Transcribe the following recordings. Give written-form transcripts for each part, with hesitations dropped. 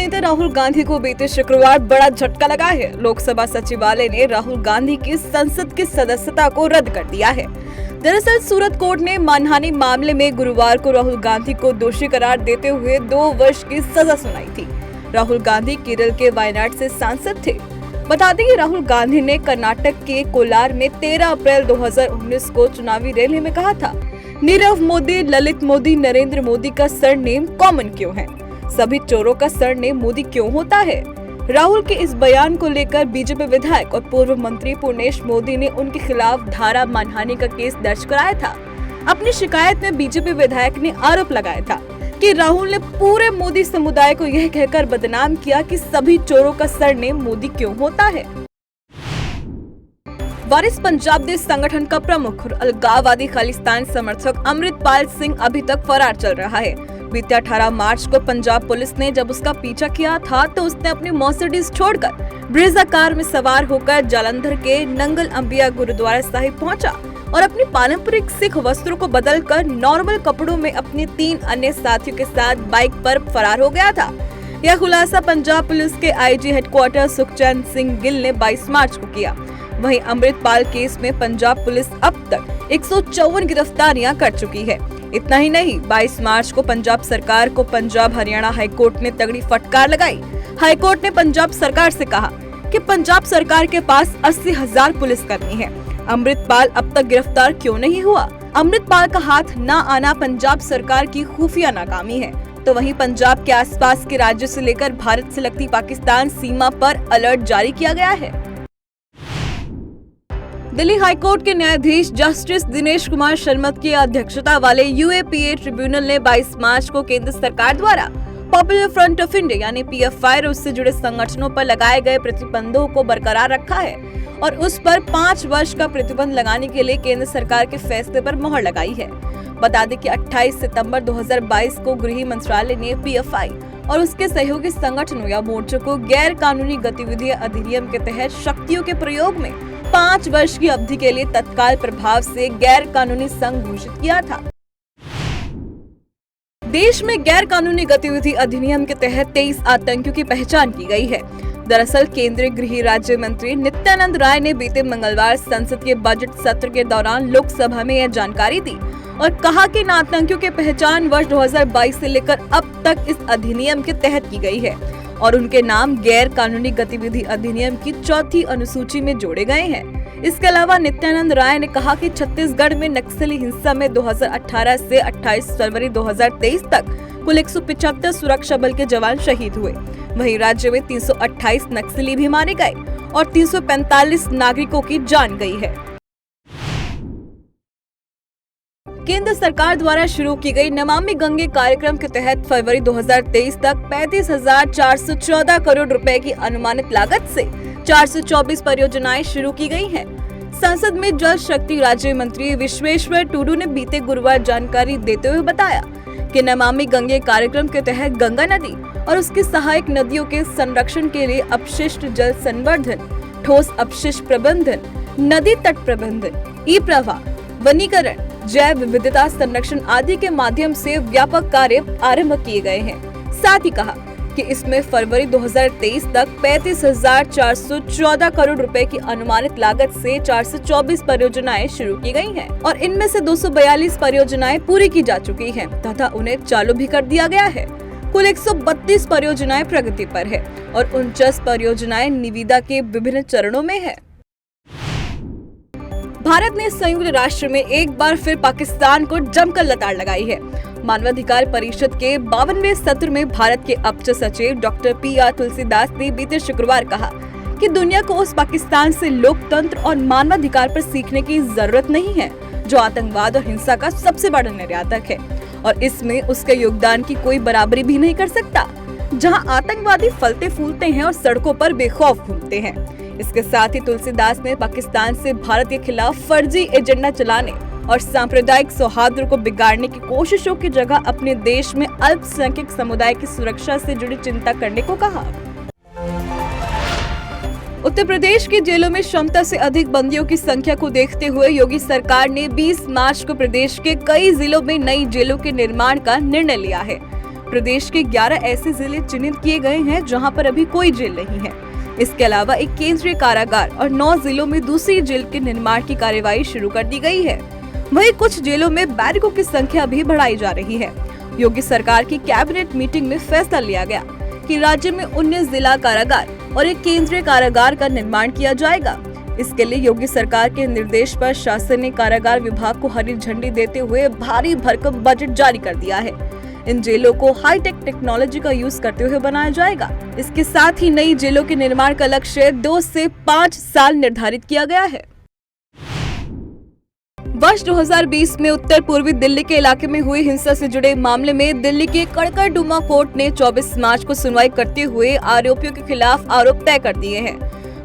नेता राहुल गांधी को बीते शुक्रवार बड़ा झटका लगा है। लोकसभा सचिवालय ने राहुल गांधी की संसद की सदस्यता को रद्द कर दिया है। दरअसल सूरत कोर्ट ने मानहानि मामले में गुरुवार को राहुल गांधी को दोषी करार देते हुए 2 वर्ष की सजा सुनाई थी। राहुल गांधी केरल के वायनाड से सांसद थे। बता दें कि राहुल गांधी ने कर्नाटक के कोलार में 13 अप्रैल 2019 को चुनावी रैली में कहा था, नीरव मोदी, ललित मोदी, नरेंद्र मोदी का सरनेम कॉमन क्यों है? सभी चोरों का सरनेम मोदी क्यों होता है? राहुल के इस बयान को लेकर बीजेपी विधायक और पूर्व मंत्री पुर्णेश मोदी ने उनके खिलाफ धारा मानहानि का केस दर्ज कराया था। अपनी शिकायत में बीजेपी विधायक ने आरोप लगाया था कि राहुल ने पूरे मोदी समुदाय को यह कहकर बदनाम किया कि सभी चोरों का सरनेम मोदी क्यों होता है। वारिस पंजाब देश संगठन का प्रमुख और अलगाववादी खालिस्तान समर्थक अमृतपाल सिंह अभी तक फरार चल रहा है। बीते 18 मार्च को पंजाब पुलिस ने जब उसका पीछा किया था तो उसने अपनी मर्सिडीज छोड़कर ब्रेजा कार में सवार होकर जालंधर के नंगल अंबिया गुरुद्वारा साहिब पहुंचा और अपनी पारंपरिक सिख वस्त्रों को बदलकर नॉर्मल कपड़ों में अपने 3 अन्य साथियों के साथ बाइक पर फरार हो गया था। यह खुलासा पंजाब पुलिस के आईजी हेडक्वार्टर सुखचैन सिंह गिल ने 22 मार्च को किया। वहीं अमृतपाल केस में पंजाब पुलिस अब तक 154 गिरफ्तारियां कर चुकी है। इतना ही नहीं, 22 मार्च को पंजाब सरकार को पंजाब हरियाणा हाईकोर्ट ने तगड़ी फटकार लगाई। हाईकोर्ट ने पंजाब सरकार से कहा कि पंजाब सरकार के पास 80,000 पुलिसकर्मी हैं। अमृतपाल अब तक गिरफ्तार क्यों नहीं हुआ? अमृतपाल का हाथ न आना पंजाब सरकार की खुफिया नाकामी है। तो वहीं पंजाब के आसपास के राज्यों से लेकर भारत से लगती पाकिस्तान सीमा पर अलर्ट जारी किया गया है। दिल्ली हाईकोर्ट के न्यायाधीश जस्टिस दिनेश कुमार शर्मा की अध्यक्षता वाले यूएपीए ट्रिब्यूनल ने 22 मार्च को केंद्र सरकार द्वारा पॉपुलर फ्रंट ऑफ इंडिया यानी पीएफआई और उससे जुड़े संगठनों पर लगाए गए प्रतिबंधों को बरकरार रखा है और उस पर 5 वर्ष का प्रतिबंध लगाने के लिए केंद्र सरकार के फैसले पर मोहर लगाई है। बता दें कि 28 सितंबर 2022 को गृह मंत्रालय ने पीएफआई और उसके सहयोगी संगठनों या मोर्चों को गैर कानूनी गतिविधियां अधिनियम के तहत शक्तियों के प्रयोग में 5 वर्ष की अवधि के लिए तत्काल प्रभाव से गैर कानूनी संघ घोषित किया था। देश में गैर कानूनी गतिविधि अधिनियम के तहत 23 आतंकियों की पहचान की गई है। दरअसल केंद्रीय गृह राज्य मंत्री नित्यानंद राय ने बीते मंगलवार संसद के बजट सत्र के दौरान लोकसभा में यह जानकारी दी और कहा कि इन आतंकियों की पहचान वर्ष 2022 से लेकर अब तक इस अधिनियम के तहत की गई है और उनके नाम गैर कानूनी गतिविधि अधिनियम की 4थी अनुसूची में जोड़े गए हैं। इसके अलावा नित्यानंद राय ने कहा कि छत्तीसगढ़ में नक्सली हिंसा में 2018 से 28 फरवरी 2023 तक कुल 175 सुरक्षा बल के जवान शहीद हुए। वहीं राज्य में 328 नक्सली भी मारे गए और 345 नागरिकों की जान गई है। केंद्र सरकार द्वारा शुरू की गई नमामि गंगे कार्यक्रम के तहत फरवरी 2023 तक 35,414 करोड़ रुपए की अनुमानित लागत से 424 परियोजनाएं शुरू की गई हैं। संसद में जल शक्ति राज्य मंत्री विश्वेश्वर टूडू ने बीते गुरुवार जानकारी देते हुए बताया कि नमामि गंगे कार्यक्रम के तहत गंगा नदी और उसकी सहायक नदियों के संरक्षण के लिए अपशिष्ट जल संवर्धन, ठोस अपशिष्ट प्रबंधन, नदी तट प्रबंधन, ई प्रवाह, वनीकरण, जैव विविधता संरक्षण आदि के माध्यम से व्यापक कार्य आरंभ किए गए हैं। साथ ही कहा कि इसमें फरवरी 2023 तक 35,414 करोड़ रुपए की अनुमानित लागत से 424 परियोजनाएं शुरू की गई हैं और इनमें से 242 परियोजनाएं पूरी की जा चुकी हैं तथा उन्हें चालू भी कर दिया गया है। कुल 132 परियोजनाएं प्रगति पर है और 49 परियोजनाएं निविदा के विभिन्न चरणों में है। भारत ने संयुक्त राष्ट्र में एक बार फिर पाकिस्तान को जमकर लताड़ लगाई है। मानवाधिकार परिषद के 52वें सत्र में भारत के उच्च सचिव डॉक्टर PR तुलसीदास ने बीते शुक्रवार कहा कि दुनिया को उस पाकिस्तान से लोकतंत्र और मानवाधिकार पर सीखने की जरूरत नहीं है जो आतंकवाद और हिंसा का सबसे बड़ा निर्यातक है और इसमें उसके योगदान की कोई बराबरी भी नहीं कर सकता, जहां आतंकवादी फलते फूलते हैं और सड़कों पर बेखौफ घूमते हैं। इसके साथ ही तुलसीदास ने पाकिस्तान से भारत के खिलाफ फर्जी एजेंडा चलाने और सांप्रदायिक सौहार्द को बिगाड़ने की कोशिशों की जगह अपने देश में अल्पसंख्यक समुदाय की सुरक्षा से जुड़ी चिंता करने को कहा। उत्तर प्रदेश की जेलों में क्षमता से अधिक बंदियों की संख्या को देखते हुए योगी सरकार ने 20 मार्च को प्रदेश के कई जिलों में नई जेलों के निर्माण का निर्णय लिया है। प्रदेश के 11 ऐसे जिले चिन्हित किए गए हैं जहां पर अभी कोई जेल नहीं है। इसके अलावा एक केंद्रीय कारागार और 9 जिलों में दूसरी जेल के निर्माण की कार्यवाही शुरू कर दी गई है। वहीं कुछ जेलों में बैरकों की संख्या भी बढ़ाई जा रही है। योगी सरकार की कैबिनेट मीटिंग में फैसला लिया गया कि राज्य में 19 जिला कारागार और एक केंद्रीय कारागार का निर्माण किया जाएगा। इसके लिए योगी सरकार के निर्देश पर शासन ने कारागार विभाग को हरी झंडी देते हुए भारी भरकम बजट जारी कर दिया है। इन जेलों को हाईटेक टेक्नोलॉजी का यूज करते हुए बनाया जाएगा। इसके साथ ही नई जेलों के निर्माण का लक्ष्य 2 से 5 साल निर्धारित किया गया है। वर्ष 2020 में उत्तर पूर्वी दिल्ली के इलाके में हुई हिंसा से जुड़े मामले में दिल्ली के कड़कड़डुमा कोर्ट ने 24 मार्च को सुनवाई करते हुए आरोपियों के खिलाफ आरोप तय कर दिए हैं।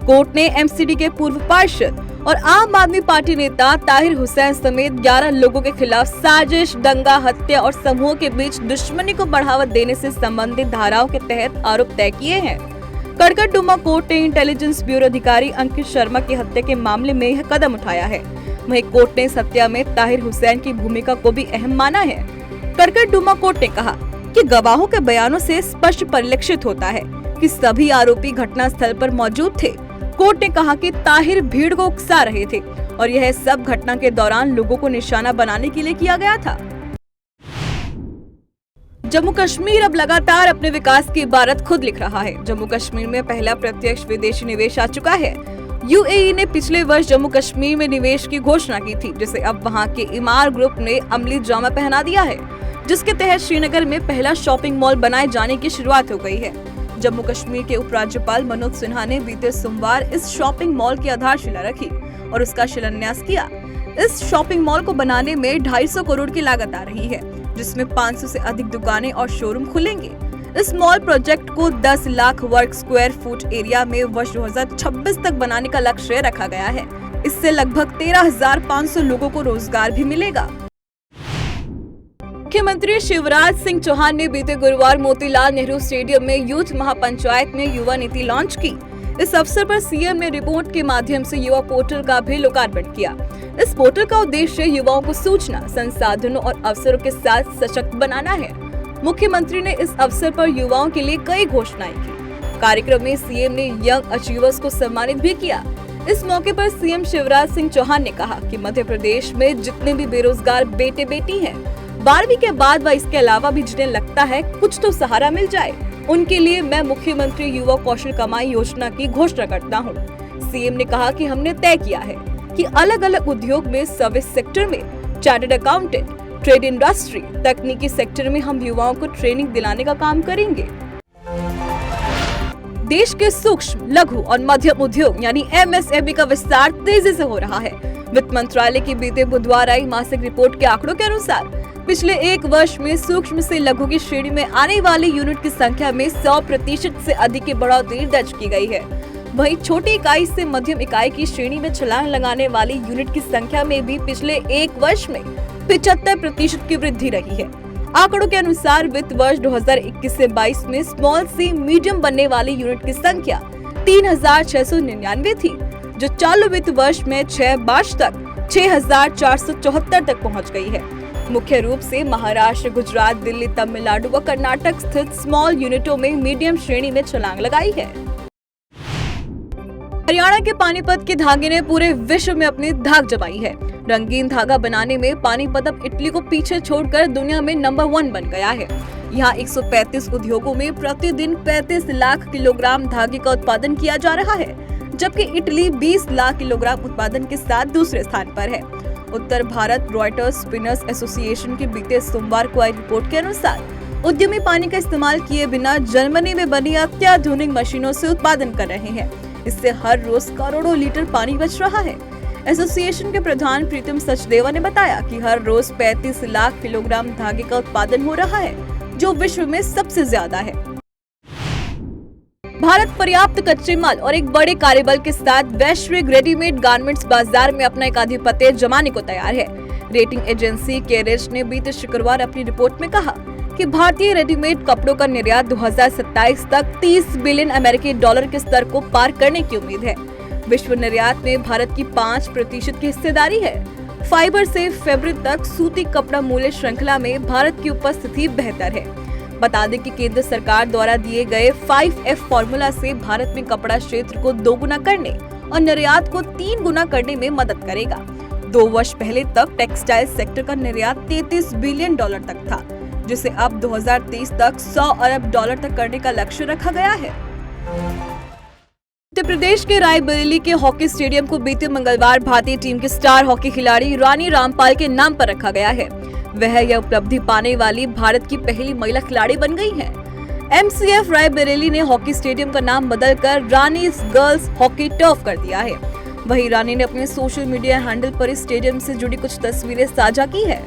कोर्ट ने एमसीडी के पूर्व पार्षद और आम आदमी पार्टी नेता ताहिर हुसैन समेत 11 लोगों के खिलाफ साजिश, दंगा, हत्या और समूह के बीच दुश्मनी को बढ़ावा देने से संबंधित धाराओं के तहत आरोप तय किए हैं। कड़कड़डुमा कोर्ट ने इंटेलिजेंस ब्यूरो अधिकारी अंकित शर्मा की हत्या के मामले में यह कदम उठाया है। वहीं कोर्ट ने इस हत्या में ताहिर हुसैन की भूमिका को भी अहम माना है। कड़कड़डुमा कोर्ट ने कहा कि गवाहों के बयानों से स्पष्ट परिलक्षित होता है कि सभी आरोपी घटना स्थल पर मौजूद थे। कोर्ट ने कहा कि ताहिर भीड़ को उकसा रहे थे और यह सब घटना के दौरान लोगों को निशाना बनाने के लिए किया गया था। जम्मू कश्मीर अब लगातार अपने विकास की इबारत खुद लिख रहा है। जम्मू कश्मीर में पहला प्रत्यक्ष विदेशी निवेश आ चुका है। यूएई ने पिछले वर्ष जम्मू कश्मीर में निवेश की घोषणा की थी, जिसे अब वहां के इमार ग्रुप ने अमली जामा पहना दिया है, जिसके तहत श्रीनगर में पहला शॉपिंग मॉल बनाए जाने की शुरुआत हो गई है। जम्मू कश्मीर के उपराज्यपाल मनोज सिन्हा ने बीते सोमवार इस शॉपिंग मॉल की आधारशिला रखी और उसका शिलान्यास किया। इस शॉपिंग मॉल को बनाने में 250 करोड़ की लागत आ रही है, जिसमें 500 से अधिक दुकानें और शोरूम खुलेंगे। इस मॉल प्रोजेक्ट को 10 लाख वर्ग स्क्वायर फुट एरिया में वर्ष 2026 तक बनाने का लक्ष्य रखा गया है। इससे लगभग 13,500 लोगों को रोजगार भी मिलेगा। मुख्यमंत्री शिवराज सिंह चौहान ने बीते गुरुवार मोतीलाल नेहरू स्टेडियम में यूथ महापंचायत में युवा नीति लॉन्च की। इस अवसर पर सीएम ने रिमोट के माध्यम से युवा पोर्टल का भी लोकार्पण किया। इस पोर्टल का उद्देश्य युवाओं को सूचना, संसाधनों और अवसरों के साथ सशक्त बनाना है। मुख्यमंत्री ने इस अवसर पर युवाओं के लिए कई घोषणाएं की। कार्यक्रम में सीएम ने यंग अचीवर्स को सम्मानित भी किया। इस मौके पर सीएम शिवराज सिंह चौहान ने कहा कि मध्य प्रदेश में जितने भी बेरोजगार बेटे बेटी हैं, 12वीं के बाद व इसके अलावा भी जिन्हें लगता है कुछ तो सहारा मिल जाए, उनके लिए मैं मुख्यमंत्री युवा कौशल कमाई योजना की घोषणा करता हूं। सीएम ने कहा कि हमने तय किया है कि अलग अलग उद्योग में, सर्विस सेक्टर में, चार्टर्ड अकाउंटेंट, ट्रेड इंडस्ट्री, तकनीकी सेक्टर में हम युवाओं को ट्रेनिंग दिलाने का काम करेंगे। देश के सूक्ष्म, लघु और मध्यम उद्योग यानी एमएसएमई का विस्तार तेजी से हो रहा है। वित्त मंत्रालय की बीते बुधवार आई मासिक रिपोर्ट के आंकड़ों के अनुसार पिछले 1 वर्ष में सूक्ष्म से लघु की श्रेणी में आने वाली यूनिट की संख्या में 100% से अधिक की बढ़ोतरी दर्ज की गई है। वहीं छोटी इकाई से मध्यम इकाई की श्रेणी में छलांग लगाने वाली यूनिट की संख्या में भी पिछले 1 वर्ष में 75% की वृद्धि रही है। आंकड़ों के अनुसार वित्त वर्ष 2021 से 22 में स्मॉल सी मीडियम बनने वाली यूनिट की संख्या 3,699 थी, जो चालू वित्त वर्ष में 6 मार्च तक 6,474 तक पहुंच गई है। मुख्य रूप से महाराष्ट्र, गुजरात, दिल्ली, तमिलनाडु व कर्नाटक स्थित स्मॉल यूनिटों में मीडियम श्रेणी में छलांग लगाई है। हरियाणा के पानीपत के धागे ने पूरे विश्व में अपनी धाक जमाई है। रंगीन धागा बनाने में पानीपत अब इटली को पीछे छोड़कर दुनिया में नंबर 1 बन गया है। यहाँ 135 उद्योगों में प्रतिदिन 35 लाख किलोग्राम धागे का उत्पादन किया जा रहा है, जबकि इटली 20 लाख किलोग्राम उत्पादन के साथ दूसरे स्थान पर है। उत्तर भारत रॉयटर्स स्पिनर्स एसोसिएशन की बीते सोमवार को आई रिपोर्ट के अनुसार उद्यमी पानी का इस्तेमाल किए बिना जर्मनी में बनी अत्याधुनिक मशीनों से उत्पादन कर रहे हैं। इससे हर रोज करोड़ों लीटर पानी बच रहा है। एसोसिएशन के प्रधान प्रीतम सचदेवा ने बताया कि हर रोज 35 लाख किलोग्राम धागे का उत्पादन हो रहा है, जो विश्व में सबसे ज्यादा है। भारत पर्याप्त कच्चे माल और एक बड़े कार्यबल के साथ वैश्विक रेडीमेड गारमेंट्स बाजार में अपना एक आधिपत्य जमाने को तैयार है। रेटिंग एजेंसी कैरेज ने बीते शुक्रवार अपनी रिपोर्ट में कहा कि भारतीय रेडीमेड कपड़ों का निर्यात 2027 तक 30 बिलियन अमेरिकी डॉलर के स्तर को पार करने की उम्मीद है। विश्व निर्यात में भारत की 5% की हिस्सेदारी है। फाइबर से फैब्रिक तक सूती कपड़ा मूल्य श्रृंखला में भारत की उपस्थिति बेहतर है। बता दें कि केंद्र सरकार द्वारा दिए गए 5F फॉर्मूला से भारत में कपड़ा क्षेत्र को 2 गुना करने और निर्यात को 3 गुना करने में मदद करेगा। 2 वर्ष पहले तक टेक्सटाइल सेक्टर का निर्यात $33 बिलियन तक था, जिसे अब 2030 तक $100 अरब तक करने का लक्ष्य रखा गया है। उत्तर प्रदेश के रायबरेली के हॉकी स्टेडियम को बीते मंगलवार भारतीय टीम की स्टार हॉकी खिलाड़ी रानी रामपाल के नाम पर रखा गया है। वह यह उपलब्धि पाने वाली भारत की पहली महिला खिलाड़ी बन गई है। MCF रायबरेली ने हॉकी स्टेडियम का नाम बदलकर रानी गर्ल्स हॉकी टर्फ कर दिया है। वहीं रानी ने अपने सोशल मीडिया हैंडल पर इस स्टेडियम से जुड़ी कुछ तस्वीरें साझा की है।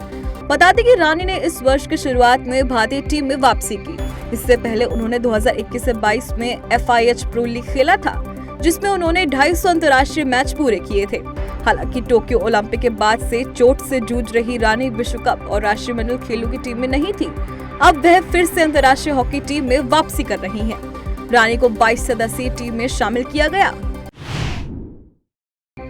बता दें कि रानी ने इस वर्ष की शुरुआत में भारतीय टीम में वापसी की। इससे पहले उन्होंने 2021 से 22 में FIH प्रो लीग खेला था, जिसमें उन्होंने 250 अंतर्राष्ट्रीय मैच पूरे किए थे। हालांकि टोक्यो ओलंपिक के बाद से चोट से जूझ रही रानी विश्व कप और राष्ट्रमंडल खेलों की टीम में नहीं थी। अब वह फिर से अंतर्राष्ट्रीय हॉकी टीम में वापसी कर रही हैं। रानी को 22 सदस्यीय टीम में शामिल किया गया।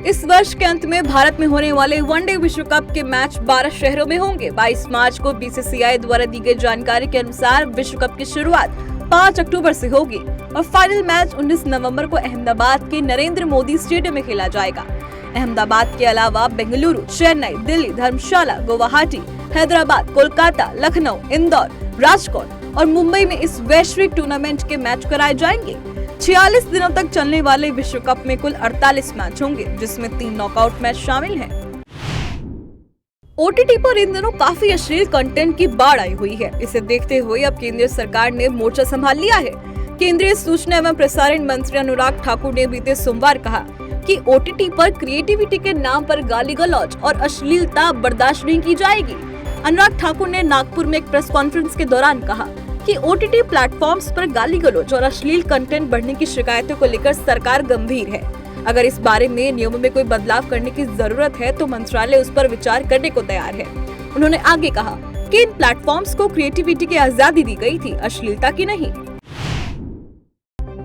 इस वर्ष के अंत में भारत में होने वाले वनडे विश्व कप के मैच 12 शहरों में होंगे। 22 मार्च को BCCI द्वारा दी गई जानकारी के अनुसार विश्व कप की शुरुआत 5 अक्टूबर से होगी और फाइनल मैच 19 नवंबर को अहमदाबाद के नरेंद्र मोदी स्टेडियम में खेला जाएगा। अहमदाबाद के अलावा बेंगलुरु, चेन्नई, दिल्ली, धर्मशाला, गुवाहाटी, हैदराबाद, कोलकाता, लखनऊ, इंदौर, राजकोट और मुंबई में इस वैश्विक टूर्नामेंट के मैच कराए जाएंगे। 46 दिनों तक चलने वाले विश्व कप में कुल 48 मैच होंगे, जिसमें 3 नॉकआउट मैच शामिल हैं। OTT पर इन दिनों काफी अश्लील कंटेंट की बाढ़ आई हुई है। इसे देखते हुए अब केंद्र सरकार ने मोर्चा संभाल लिया है। केंद्रीय सूचना एवं प्रसारण मंत्री अनुराग ठाकुर ने बीते सोमवार कहा कि OTT पर क्रिएटिविटी के नाम पर गाली गलौज और अश्लीलता बर्दाश्त नहीं की जाएगी। अनुराग ठाकुर ने नागपुर में एक प्रेस कॉन्फ्रेंस के दौरान कहा कि OTT प्लेटफॉर्म्स पर गाली गलौज और अश्लील कंटेंट बढ़ने की शिकायतों को लेकर सरकार गंभीर है। अगर इस बारे में नियमों में कोई बदलाव करने की जरूरत है तो मंत्रालय उस पर विचार करने को तैयार है। उन्होंने आगे कहा कि इन प्लेटफॉर्म्स को क्रिएटिविटी की आजादी दी गई थी, अश्लीलता की नहीं।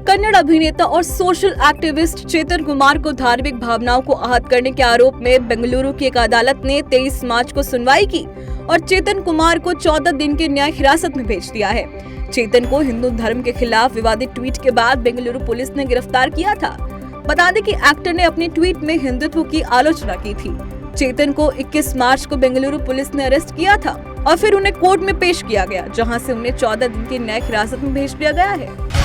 कन्नड़ अभिनेता और सोशल एक्टिविस्ट चेतन कुमार को धार्मिक भावनाओं को आहत करने के आरोप में बेंगलुरु की एक अदालत ने 23 मार्च को सुनवाई की और चेतन कुमार को 14 दिन की न्यायिक हिरासत में भेज दिया है। चेतन को हिंदू धर्म के खिलाफ विवादित ट्वीट के बाद बेंगलुरु पुलिस ने गिरफ्तार किया था। बता दें कि एक्टर ने अपने ट्वीट में हिंदुत्व की आलोचना की थी। चेतन को 21 मार्च को बेंगलुरु पुलिस ने अरेस्ट किया था और फिर उन्हें कोर्ट में पेश किया गया, जहां से उन्हें 14 दिन की न्यायिक हिरासत में भेज दिया गया है।